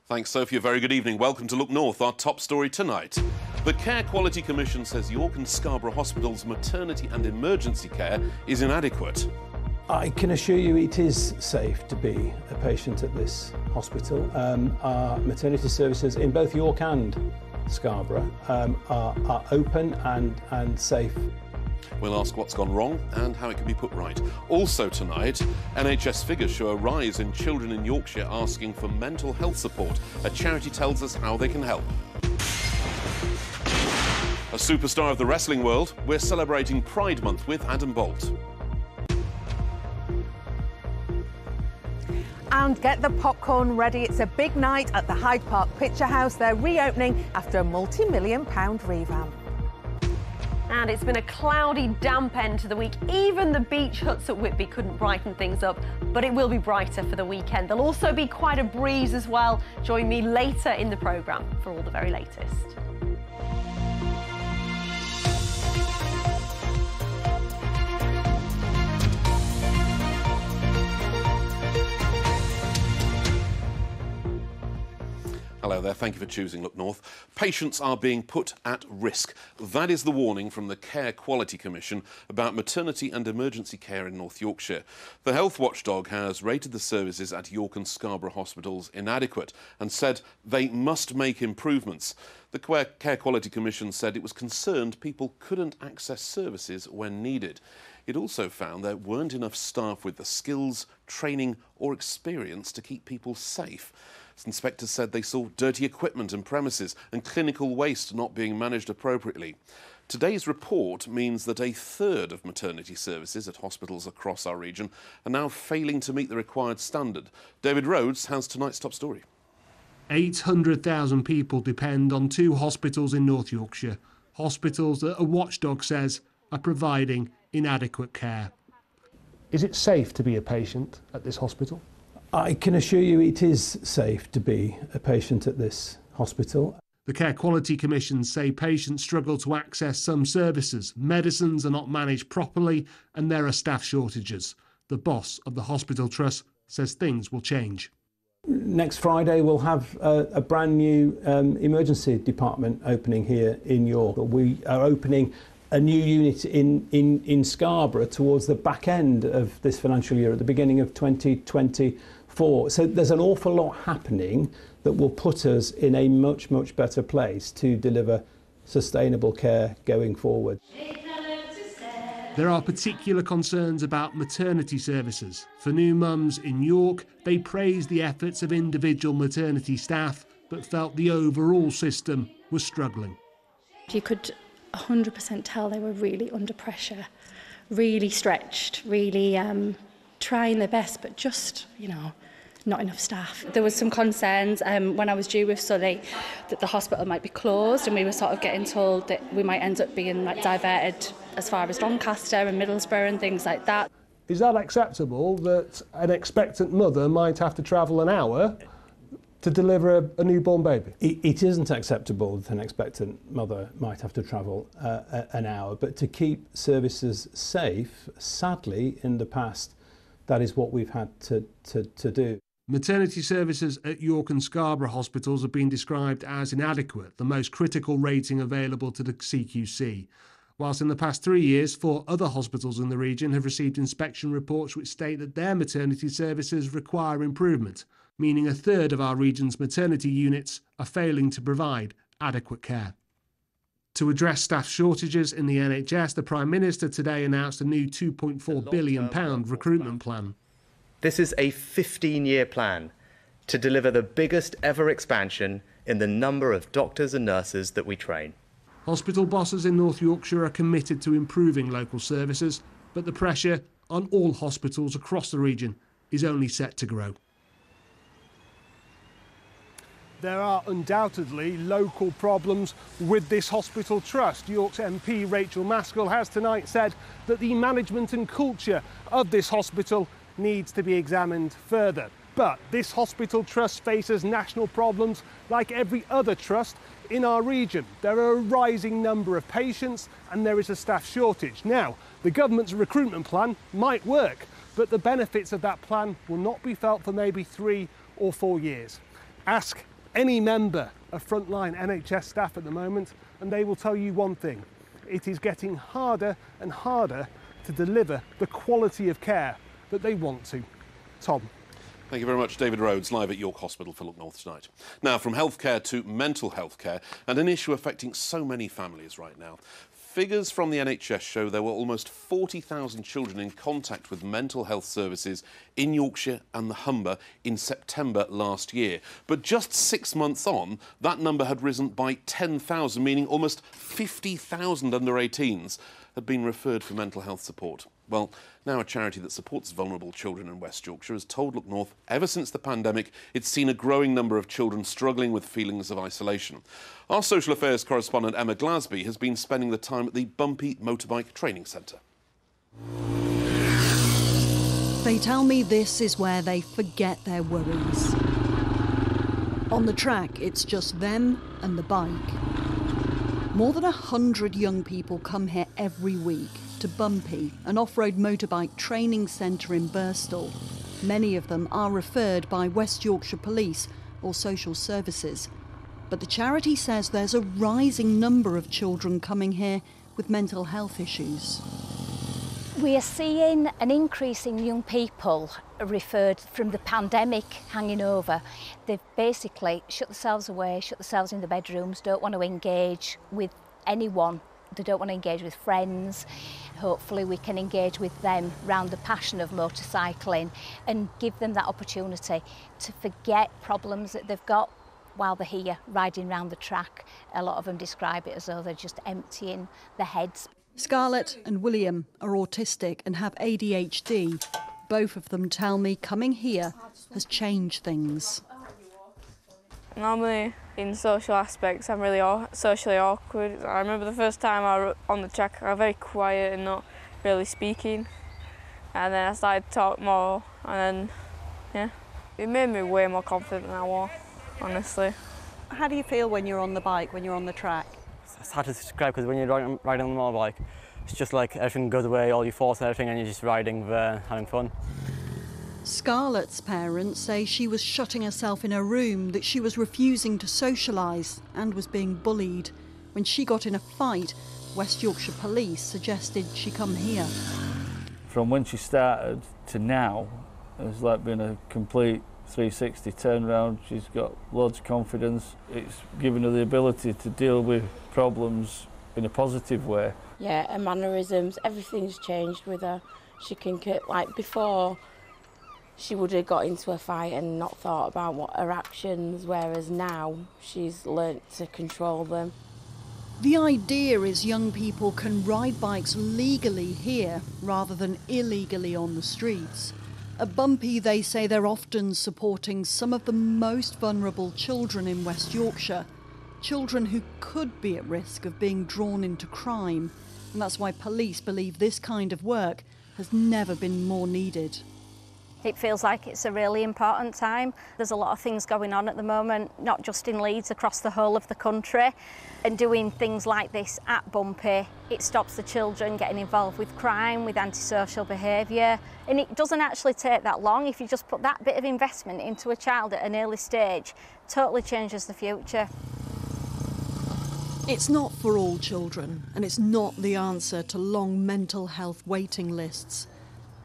Thanks, Sophie. A very good evening. Welcome to Look North, our top story tonight. The Care Quality Commission says York and Scarborough Hospital's maternity and emergency care is inadequate. I can assure you it is safe to be a patient at this hospital. Our maternity services in both York and Scarborough are open and safe. We'll ask what's gone wrong and how it can be put right. Also tonight, NHS figures show a rise in children in Yorkshire asking for mental health support. A charity tells us how they can help. A superstar of the wrestling world, we're celebrating Pride Month with Adam Bolt. And get the popcorn ready. It's a big night at the Hyde Park Picture House. They're reopening after a multi-million-pound revamp. And it's been a cloudy, damp end to the week. Even the beach huts at Whitby couldn't brighten things up, but it will be brighter for the weekend. There'll also be quite a breeze as well. Join me later in the programme for all the very latest. Hello there, thank you for choosing Look North. Patients are being put at risk. That is the warning from the Care Quality Commission about maternity and emergency care in North Yorkshire. The health watchdog has rated the services at York and Scarborough hospitals inadequate and said they must make improvements. The Care Quality Commission said it was concerned people couldn't access services when needed. It also found there weren't enough staff with the skills, training or experience to keep people safe. Inspectors said they saw dirty equipment and premises and clinical waste not being managed appropriately. Today's report means that a third of maternity services at hospitals across our region are now failing to meet the required standard. David Rhodes has tonight's top story. 800,000 people depend on two hospitals in North Yorkshire. Hospitals that a watchdog says are providing inadequate care. Is it safe to be a patient at this hospital? I can assure you it is safe to be a patient at this hospital. The Care Quality Commission say patients struggle to access some services, medicines are not managed properly and there are staff shortages. The boss of the hospital trust says things will change. Next Friday we'll have a brand new emergency department opening here in York. We are opening a new unit in Scarborough towards the back end of this financial year, at the beginning of 2024. So there's an awful lot happening that will put us in a much, much better place to deliver sustainable care going forward. There are particular concerns about maternity services. For new mums in York, they praised the efforts of individual maternity staff, but felt the overall system was struggling. You could 100% tell they were really under pressure, really stretched, really trying their best, but just, not enough staff. There was some concerns when I was due with Sully that the hospital might be closed, and we were sort of getting told that we might end up being diverted as far as Doncaster and Middlesbrough and things like that. Is that acceptable that an expectant mother might have to travel an hour to deliver a newborn baby? It isn't acceptable that an expectant mother might have to travel an hour, but to keep services safe, sadly, in the past, that is what we've had to do. Maternity services at York and Scarborough hospitals have been described as inadequate, the most critical rating available to the CQC. Whilst in the past 3 years, 4 other hospitals in the region have received inspection reports which state that their maternity services require improvement, meaning a third of our region's maternity units are failing to provide adequate care. To address staff shortages in the NHS, the Prime Minister today announced a new £2.4 billion recruitment plan. This is a 15-year plan to deliver the biggest ever expansion in the number of doctors and nurses that we train. Hospital bosses in North Yorkshire are committed to improving local services, but the pressure on all hospitals across the region is only set to grow. There are undoubtedly local problems with this hospital trust. York's MP Rachel Maskell has tonight said that the management and culture of this hospital needs to be examined further. But this hospital trust faces national problems like every other trust in our region. There are a rising number of patients and there is a staff shortage. Now, the government's recruitment plan might work, but the benefits of that plan will not be felt for maybe 3 or 4 years. Ask any member of frontline NHS staff at the moment, and they will tell you one thing: it is getting harder and harder to deliver the quality of care that they want to. Tom. Thank you very much, David Rhodes, live at York Hospital for Look North tonight. Now, from healthcare to mental health care, and an issue affecting so many families right now. Figures from the NHS show there were almost 40,000 children in contact with mental health services in Yorkshire and the Humber in September last year. But just 6 months on, that number had risen by 10,000, meaning almost 50,000 under-18s had been referred for mental health support. Well, now a charity that supports vulnerable children in West Yorkshire has told Look North ever since the pandemic it's seen a growing number of children struggling with feelings of isolation. Our social affairs correspondent Emma Glasby has been spending the time at the Bumpy Motorbike Training Centre. They tell me this is where they forget their worries. On the track, it's just them and the bike. More than 100 young people come here every week to Bumpy, an off-road motorbike training centre in Birstall. Many of them are referred by West Yorkshire Police or social services. But the charity says there's a rising number of children coming here with mental health issues. We are seeing an increase in young people referred from the pandemic hanging over. They've basically shut themselves away, shut themselves in the bedrooms, don't want to engage with anyone. They don't want to engage with friends. Hopefully we can engage with them around the passion of motorcycling and give them that opportunity to forget problems that they've got while they're here riding around the track. A lot of them describe it as though they're just emptying their heads. Scarlett and William are autistic and have ADHD. Both of them tell me coming here has changed things. Normally, in social aspects, I'm really socially awkward. I remember the first time I was on the track, I was very quiet and not really speaking. And then I started to talk more, and then, yeah, it made me way more confident than I was, honestly. How do you feel when you're on the bike, when you're on the track? It's hard to describe because when you're riding on the motorbike, it's just like everything goes away, all your thoughts and everything, and you're just riding there, having fun. Scarlett's parents say she was shutting herself in her room, that she was refusing to socialise and was being bullied. When she got in a fight, West Yorkshire Police suggested she come here. From when she started to now, it's like been a complete 360 turnaround. She's got loads of confidence. It's given her the ability to deal with problems in a positive way. Yeah, her mannerisms, everything's changed with her. She can, like before, she would have got into a fight and not thought about what her actions, whereas now she's learnt to control them. The idea is young people can ride bikes legally here rather than illegally on the streets. At Bumpy, they say they're often supporting some of the most vulnerable children in West Yorkshire, children who could be at risk of being drawn into crime. And that's why police believe this kind of work has never been more needed. It feels like it's a really important time. There's a lot of things going on at the moment, not just in Leeds, across the whole of the country. And doing things like this at Bumpy, it stops the children getting involved with crime, with antisocial behaviour. And it doesn't actually take that long. If you just put that bit of investment into a child at an early stage, totally changes the future. It's not for all children, and it's not the answer to long mental health waiting lists.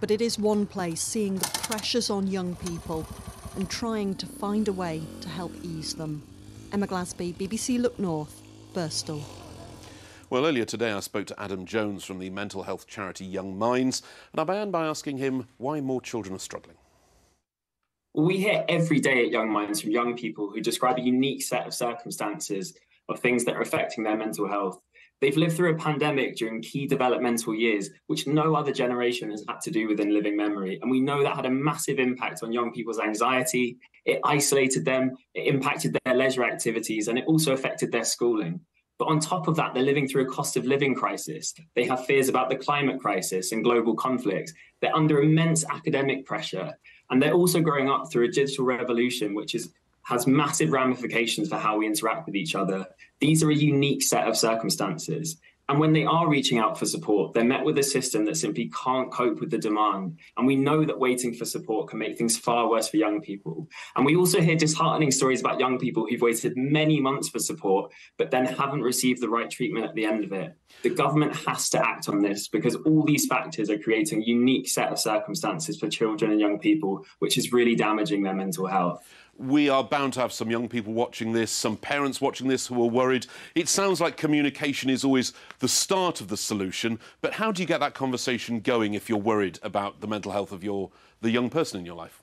But it is one place seeing the pressures on young people and trying to find a way to help ease them. Emma Glasby, BBC Look North, Birstall. Well, earlier today I spoke to Adam Jones from the mental health charity Young Minds, and I began by asking him why more children are struggling. We hear every day at Young Minds from young people who describe a unique set of circumstances of things that are affecting their mental health. They've lived through a pandemic during key developmental years, which no other generation has had to do within living memory. And we know that had a massive impact on young people's anxiety. It isolated them, it impacted their leisure activities, and it also affected their schooling. But on top of that, they're living through a cost of living crisis. They have fears about the climate crisis and global conflicts. They're under immense academic pressure. And they're also growing up through a digital revolution, which has massive ramifications for how we interact with each other. These are a unique set of circumstances. And when they are reaching out for support, they're met with a system that simply can't cope with the demand. And we know that waiting for support can make things far worse for young people. And we also hear disheartening stories about young people who've waited many months for support, but then haven't received the right treatment at the end of it. The government has to act on this because all these factors are creating a unique set of circumstances for children and young people, which is really damaging their mental health. We are bound to have some young people watching this, some parents watching this who are worried. It sounds like communication is always the start of the solution, but how do you get that conversation going if you're worried about the mental health of the young person in your life?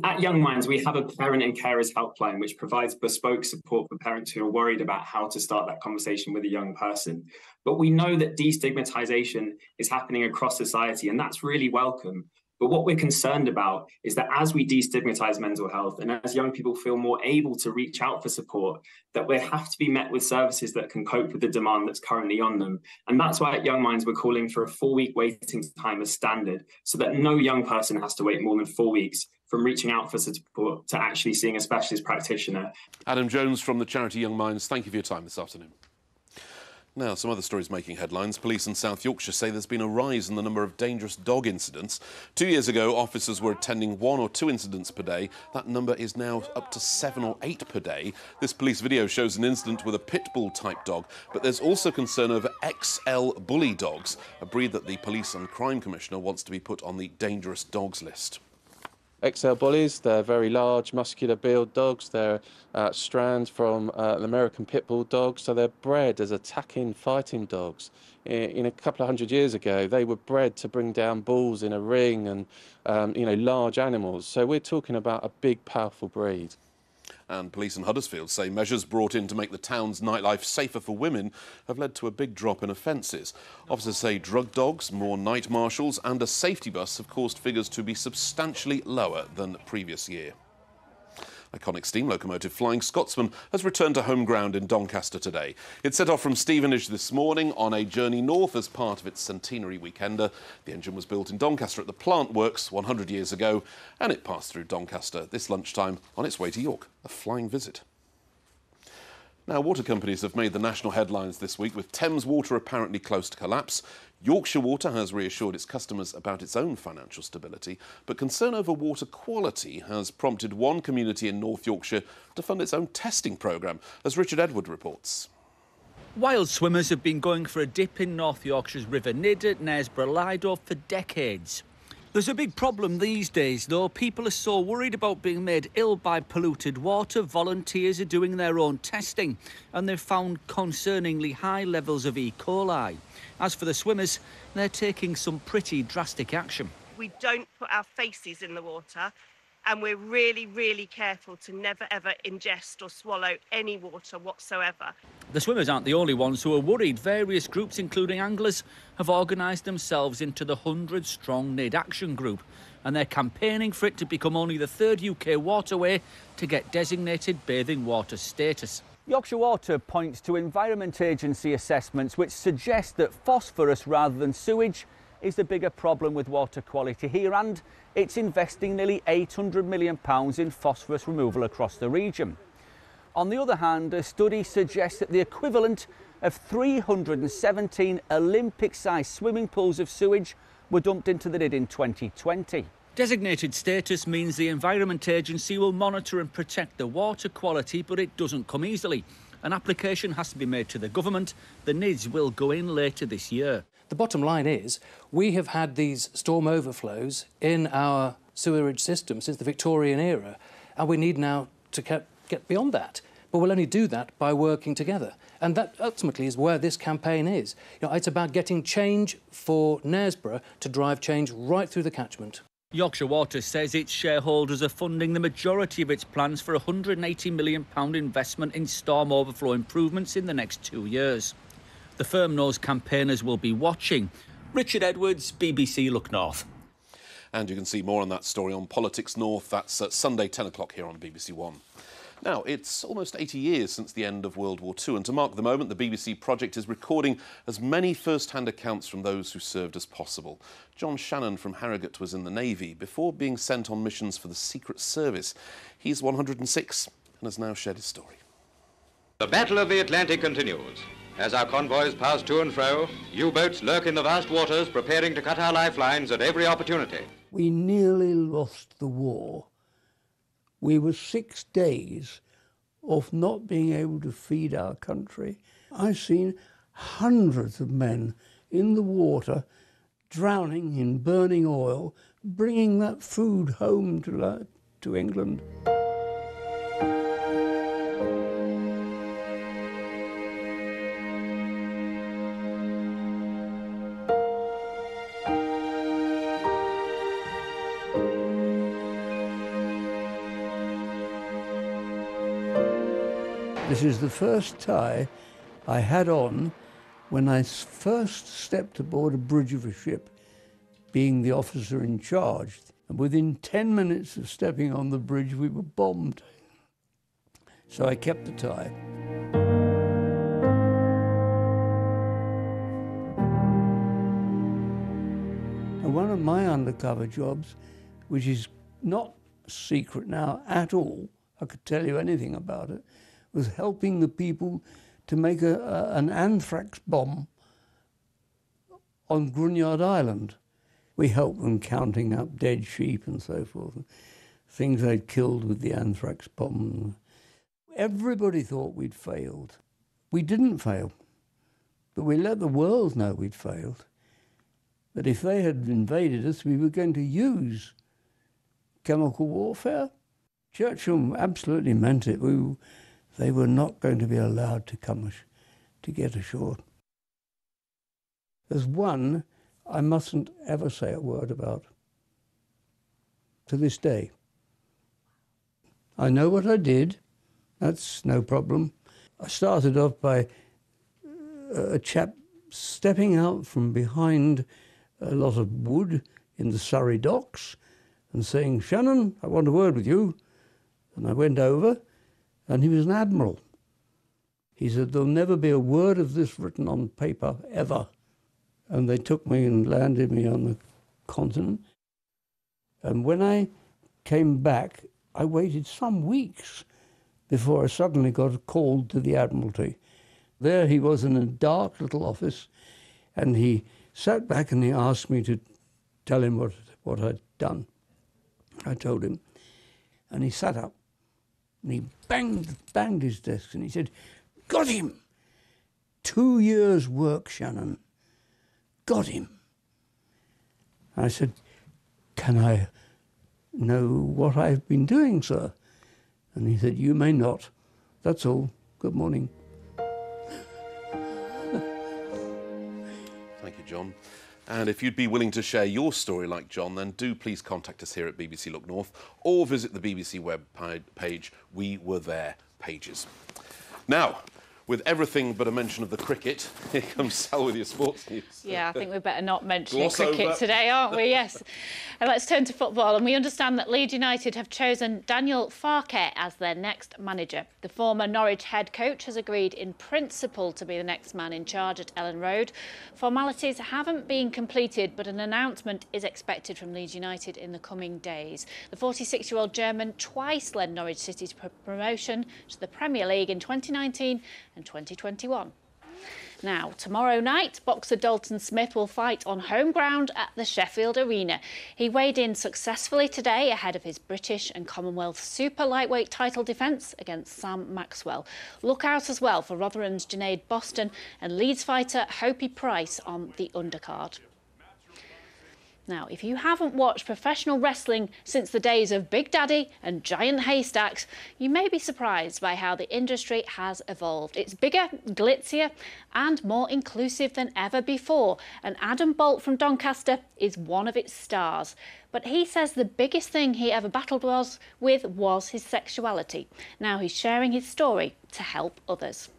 At Young Minds, we have a parent and carers helpline which provides bespoke support for parents who are worried about how to start that conversation with a young person. But we know that destigmatisation is happening across society, and that's really welcome. But what we're concerned about is that as we destigmatise mental health and as young people feel more able to reach out for support, that we have to be met with services that can cope with the demand that's currently on them. And that's why at Young Minds, we're calling for a 4-week waiting time as standard, so that no young person has to wait more than 4 weeks from reaching out for support to actually seeing a specialist practitioner. Adam Jones from the charity Young Minds, thank you for your time this afternoon. Now, some other stories making headlines. Police in South Yorkshire say there's been a rise in the number of dangerous dog incidents. 2 years ago, officers were attending 1 or 2 incidents per day. That number is now up to 7 or 8 per day. This police video shows an incident with a pit bull-type dog, but there's also concern over XL bully dogs, a breed that the Police and Crime Commissioner wants to be put on the dangerous dogs list. XL bullies, they're very large, muscular build dogs. They're strands from the American pit bull dogs, so they're bred as attacking, fighting dogs. In a couple of hundred years ago, they were bred to bring down bulls in a ring and, large animals. So we're talking about a big, powerful breed. And police in Huddersfield say measures brought in to make the town's nightlife safer for women have led to a big drop in offences. Officers say drug dogs, more night marshals and a safety bus have caused figures to be substantially lower than the previous year. Iconic steam locomotive Flying Scotsman has returned to home ground in Doncaster today. It set off from Stevenage this morning on a journey north as part of its centenary weekender. The engine was built in Doncaster at the plant works 100 years ago, and it passed through Doncaster this lunchtime on its way to York, a flying visit. Now, water companies have made the national headlines this week, with Thames Water apparently close to collapse. Yorkshire Water has reassured its customers about its own financial stability, but concern over water quality has prompted one community in North Yorkshire to fund its own testing programme, as Richard Edward reports. Wild swimmers have been going for a dip in North Yorkshire's River Nid at Knaresborough Lido for decades. There's a big problem these days, though. People are so worried about being made ill by polluted water, volunteers are doing their own testing, and they've found concerningly high levels of E. coli. As for the swimmers, they're taking some pretty drastic action. We don't put our faces in the water, and we're really, really careful to never, ever ingest or swallow any water whatsoever. The swimmers aren't the only ones who are worried. Various groups, including anglers, have organised themselves into the 100-strong NID Action Group, and they're campaigning for it to become only the 3rd UK waterway to get designated bathing water status. Yorkshire Water points to Environment Agency assessments which suggest that phosphorus rather than sewage is the bigger problem with water quality here, and it's investing nearly £800 million in phosphorus removal across the region. On the other hand, a study suggests that the equivalent of 317 Olympic-sized swimming pools of sewage were dumped into the Nid in 2020. Designated status means the Environment Agency will monitor and protect the water quality, but it doesn't come easily. An application has to be made to the government. The NIDs will go in later this year. The bottom line is we have had these storm overflows in our sewerage system since the Victorian era, and we need now to get beyond that. But we'll only do that by working together. And that ultimately is where this campaign is. It's about getting change for Knaresborough to drive change right through the catchment. Yorkshire Water says its shareholders are funding the majority of its plans for a £180 million investment in storm overflow improvements in the next 2 years. The firm knows campaigners will be watching. Richard Edwards, BBC Look North. And you can see more on that story on Politics North. That's Sunday, 10 o'clock here on BBC One. Now, it's almost 80 years since the end of World War II, and to mark the moment, the BBC project is recording as many first-hand accounts from those who served as possible. John Shannon from Harrogate was in the Navy before being sent on missions for the Secret Service. He's 106 and has now shared his story. The Battle of the Atlantic continues. As our convoys pass to and fro, U-boats lurk in the vast waters, preparing to cut our lifelines at every opportunity. We nearly lost the war. We were 6 days off not being able to feed our country. I've seen hundreds of men in the water, drowning in burning oil, bringing that food home to England. This is the first tie I had on when I first stepped aboard a bridge of a ship, being the officer in charge. And within 10 minutes of stepping on the bridge, we were bombed. So I kept the tie. And one of my undercover jobs, which is not secret now at all, I could tell you anything about it, was helping the people to make an anthrax bomb on Grunyard Island. We helped them counting up dead sheep and so forth, things they'd killed with the anthrax bomb. Everybody thought we'd failed. We didn't fail, but we let the world know we'd failed. That if they had invaded us, we were going to use chemical warfare. Churchill absolutely meant it. They were not going to be allowed to come to get ashore. There's one I mustn't ever say a word about to this day. I know what I did. That's no problem. I started off by a chap stepping out from behind a lot of wood in the Surrey docks and saying, "Shannon, I want a word with you." And I went over, and he was an admiral. He said, "There'll never be a word of this written on paper, ever." And they took me and landed me on the continent. And when I came back, I waited some weeks before I suddenly got called to the Admiralty. There he was in a dark little office, and he sat back and he asked me to tell him what I'd done. I told him, and he sat up. And he banged his desk and he said, "Got him! 2 years' work, Shannon. Got him." I said, "Can I know what I've been doing, sir?" And he said, "You may not. That's all. Good morning." Thank you, John. And if you'd be willing to share your story like John, then do please contact us here at BBC Look North or visit the BBC web page, We Were There pages. Now, with everything but a mention of the cricket, here comes Sal with your sports news. Yeah, I think we better not mention Gloss cricket over. today, aren't we? Yes. And let's turn to football. And we understand that Leeds United have chosen Daniel Farke as their next manager. The former Norwich head coach has agreed in principle to be the next man in charge at Ellen Road. Formalities haven't been completed, but an announcement is expected from Leeds United in the coming days. The 46-year-old German twice led Norwich City's promotion to the Premier League in 2019 and 2021. Now, tomorrow night, boxer Dalton Smith will fight on home ground at the Sheffield Arena. He weighed in successfully today ahead of his British and Commonwealth super lightweight title defence against Sam Maxwell. Look out as well for Rotherham's Junaid Boston and Leeds fighter Hopi Price on the undercard. Now, if you haven't watched professional wrestling since the days of Big Daddy and Giant Haystacks, you may be surprised by how the industry has evolved. It's bigger, glitzier and more inclusive than ever before. And Adam Bolt from Doncaster is one of its stars. But he says the biggest thing he ever battled with was his sexuality. Now he's sharing his story to help others.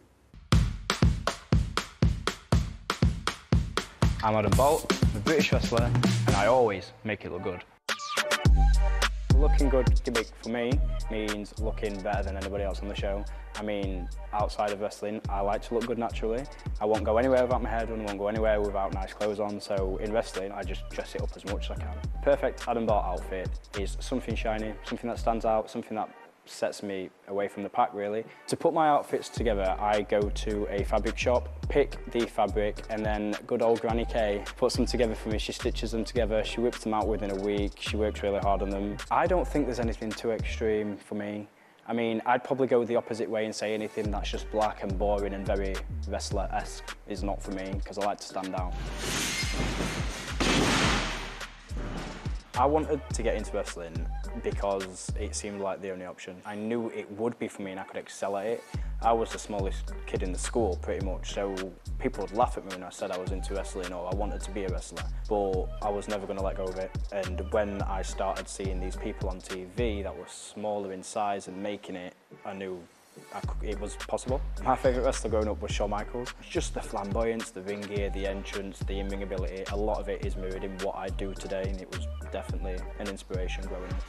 I'm Adam Bolt, I'm a British wrestler, and I always make it look good. Looking good gimmick for me means looking better than anybody else on the show. I mean, outside of wrestling, I like to look good naturally. I won't go anywhere without my hair done, I won't go anywhere without nice clothes on, so in wrestling, I just dress it up as much as I can. Perfect Adam Bolt outfit is something shiny, something that stands out, something that sets me away from the pack, really. To put my outfits together, I go to a fabric shop, pick the fabric, and then good old Granny Kay puts them together for me. She stitches them together, she whips them out within a week, she works really hard on them. I don't think there's anything too extreme for me. I mean, I'd probably go the opposite way and say anything that's just black and boring and very wrestler-esque is not for me, because I like to stand out. I wanted to get into wrestling because it seemed like the only option. I knew it would be for me and I could excel at it. I was the smallest kid in the school, pretty much, so people would laugh at me when I said I was into wrestling or I wanted to be a wrestler, but I was never going to let go of it. And when I started seeing these people on TV that were smaller in size and making it, I knew it was possible. My favourite wrestler growing up was Shawn Michaels. Just the flamboyance, the ring gear, the entrance, the in-ring ability, a lot of it is mirrored in what I do today, and it was definitely an inspiration growing up.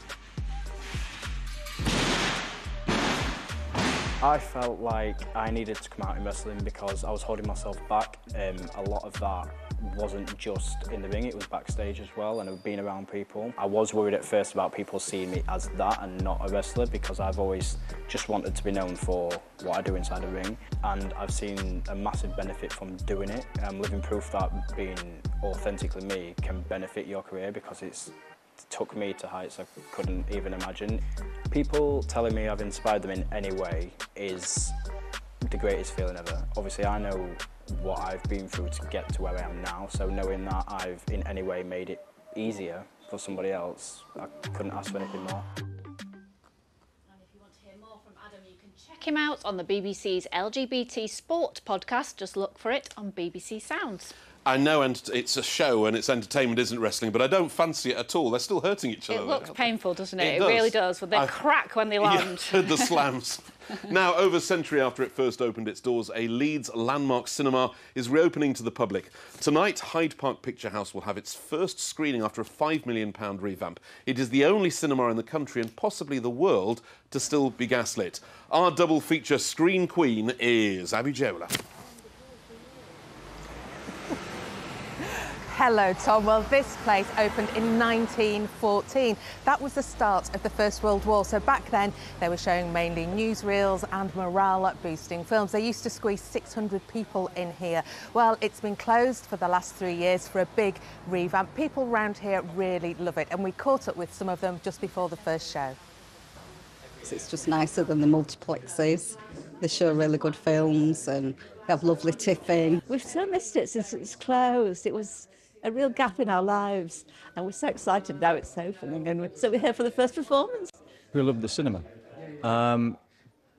I felt like I needed to come out in wrestling because I was holding myself back. A lot of that wasn't just in the ring, it was backstage as well, and being around people. I was worried at first about people seeing me as that and not a wrestler, because I've always just wanted to be known for what I do inside the ring, and I've seen a massive benefit from doing it. I'm living proof that being authentically me can benefit your career, because it took me to heights I couldn't even imagine. People telling me I've inspired them in any way is the greatest feeling ever. Obviously, I know what I've been through to get to where I am now, so knowing that I've in any way made it easier for somebody else, I couldn't ask for anything more. Check him out on the BBC's LGBT Sport podcast. Just look for it on BBC Sounds. I know, and it's a show and it's entertainment, isn't wrestling, but I don't fancy it at all. They're still hurting each other. It looks painful, doesn't it? It does. Really does, with the crack when they land. Yeah, the slams. Now, over a century after it first opened its doors, a Leeds landmark cinema is reopening to the public. Tonight, Hyde Park Picture House will have its first screening after a £5 million revamp. It is the only cinema in the country and possibly the world to still be gaslit. Our double feature screen queen is Abby Jola. Hello, Tom. Well, this place opened in 1914. That was the start of the First World War. So back then, they were showing mainly newsreels and morale-boosting films. They used to squeeze 600 people in here. Well, it's been closed for the last 3 years for a big revamp. People around here really love it, and we caught up with some of them just before the first show. It's just nicer than the multiplexes. They show really good films and they have lovely tipping. We've so missed it since it's closed. It was a real gap in our lives, and we're so excited now it's opening, and so we're here for the first performance. We love the cinema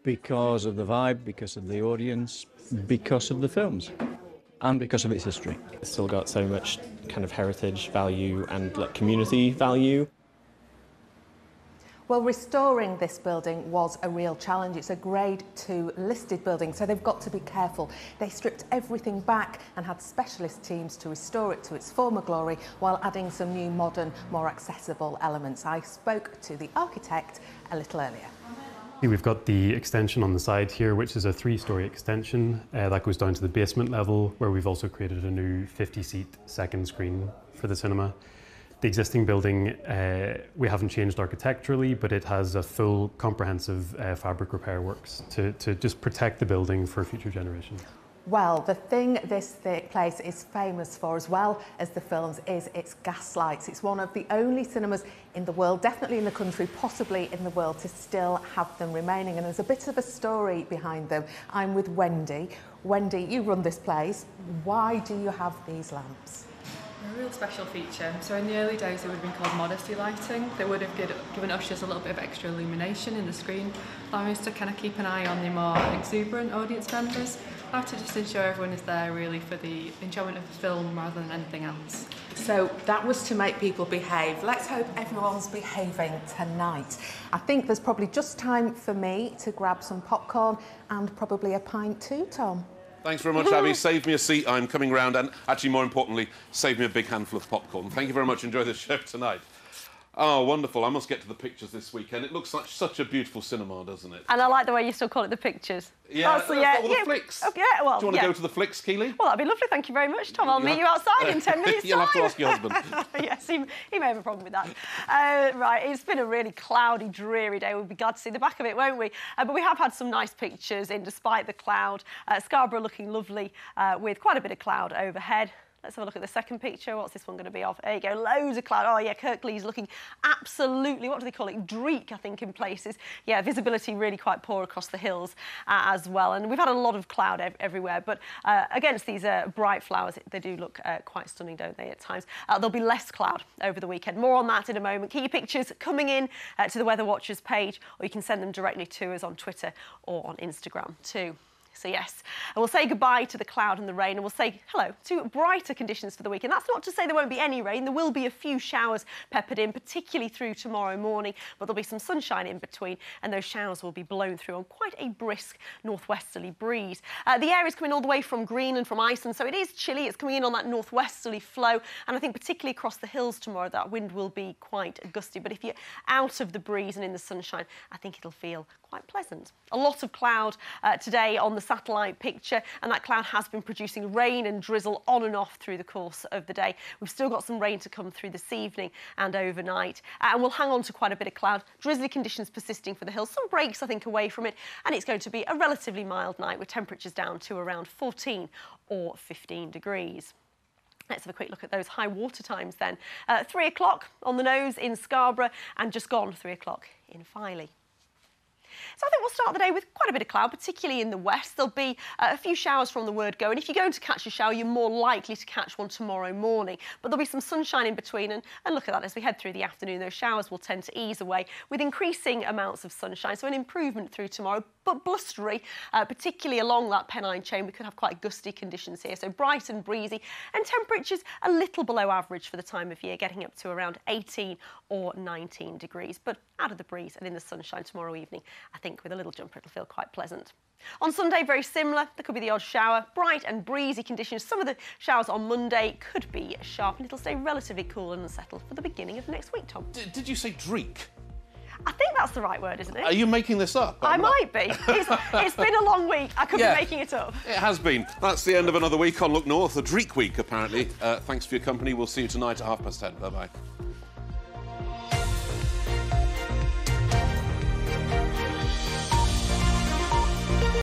because of the vibe, because of the audience, because of the films, and because of its history. It's still got so much kind of heritage value and like community value. Well, restoring this building was a real challenge. It's a Grade 2 listed building, so they've got to be careful. They stripped everything back and had specialist teams to restore it to its former glory while adding some new modern, more accessible elements. I spoke to the architect a little earlier. We've got the extension on the side here, which is a 3-storey extension that goes down to the basement level, where we've also created a new 50-seat second screen for the cinema. The existing building, we haven't changed architecturally, but it has a full comprehensive fabric repair works to just protect the building for future generations. Well, the thing this place is famous for, as well as the films, is its gas lights. It's one of the only cinemas in the world, definitely in the country, possibly in the world, to still have them remaining. And there's a bit of a story behind them. I'm with Wendy. Wendy, you run this place. Why do you have these lamps? A real special feature. So in the early days, it would have been called modesty lighting. They would have given ushers a little bit of extra illumination in the screen, allowing us to kind of keep an eye on the more exuberant audience members, how to just ensure everyone is there really for the enjoyment of the film rather than anything else. So that was to make people behave. Let's hope everyone's behaving tonight. I think there's probably just time for me to grab some popcorn and probably a pint too, Tom. Thanks very much, Abby. Save me a seat. I'm coming round, and actually, more importantly, save me a big handful of popcorn. Thank you very much. Enjoy the show tonight. Oh, wonderful. I must get to the pictures this weekend. It looks like such a beautiful cinema, doesn't it? And I like the way you still call it the pictures. Yeah, that's all the flicks. Oh, yeah, well, do you want to go to the flicks, Keely? Well, that'd be lovely. Thank you very much, Tom. I'll meet you outside in 10 minutes' You'll time. have to ask your husband. Yes, he may have a problem with that. Right, it's been a really cloudy, dreary day. We'll be glad to see the back of it, won't we? But we have had some nice pictures in despite the cloud. Scarborough looking lovely with quite a bit of cloud overhead. Let's have a look at the second picture. What's this one going to be of? There you go, loads of cloud. Oh, yeah, Kirklees looking absolutely, what do they call it? Dreek, I think, in places. Yeah, visibility really quite poor across the hills as well. And we've had a lot of cloud everywhere. But against these bright flowers, they do look quite stunning, don't they, at times? There'll be less cloud over the weekend. More on that in a moment. Keep your pictures coming in to the Weather Watchers page, or you can send them directly to us on Twitter or on Instagram too. So yes, and we'll say goodbye to the cloud and the rain, and we'll say hello to brighter conditions for the weekend. That's not to say there won't be any rain. There will be a few showers peppered in, particularly through tomorrow morning, but there'll be some sunshine in between, and those showers will be blown through on quite a brisk northwesterly breeze. The air is coming all the way from Greenland, from Iceland, so it is chilly. It's coming in on that northwesterly flow, and I think particularly across the hills tomorrow, that wind will be quite gusty. But if you're out of the breeze and in the sunshine, I think it'll feel quite pleasant. A lot of cloud today on the satellite picture, and that cloud has been producing rain and drizzle on and off through the course of the day. We've still got some rain to come through this evening and overnight, and we'll hang on to quite a bit of cloud. Drizzly conditions persisting for the hills, some breaks I think away from it, and it's going to be a relatively mild night with temperatures down to around 14 or 15 degrees. Let's have a quick look at those high water times then. 3 o'clock on the nose in Scarborough, and just gone 3 o'clock in Filey. So I think we'll start the day with quite a bit of cloud, particularly in the west. There'll be a few showers from the word go, and if you're going to catch a shower, you're more likely to catch one tomorrow morning. But there'll be some sunshine in between, and look at that, as we head through the afternoon, those showers will tend to ease away with increasing amounts of sunshine, so an improvement through tomorrow, but blustery, particularly along that Pennine chain. We could have quite gusty conditions here, so bright and breezy, and temperatures a little below average for the time of year, getting up to around 18 or 19 degrees, but out of the breeze and in the sunshine tomorrow evening, I think with a little jumper it'll feel quite pleasant. On Sunday, very similar. There could be the odd shower, bright and breezy conditions. Some of the showers on Monday could be sharp, and it'll stay relatively cool and unsettled for the beginning of next week, Tom. Did you say dreek? I think that's the right word, isn't it? Are you making this up? I might be. It's been a long week. I could be making it up. It has been. That's the end of another week on Look North, a dreek week, apparently. Thanks for your company. We'll see you tonight at 10:30. Bye-bye.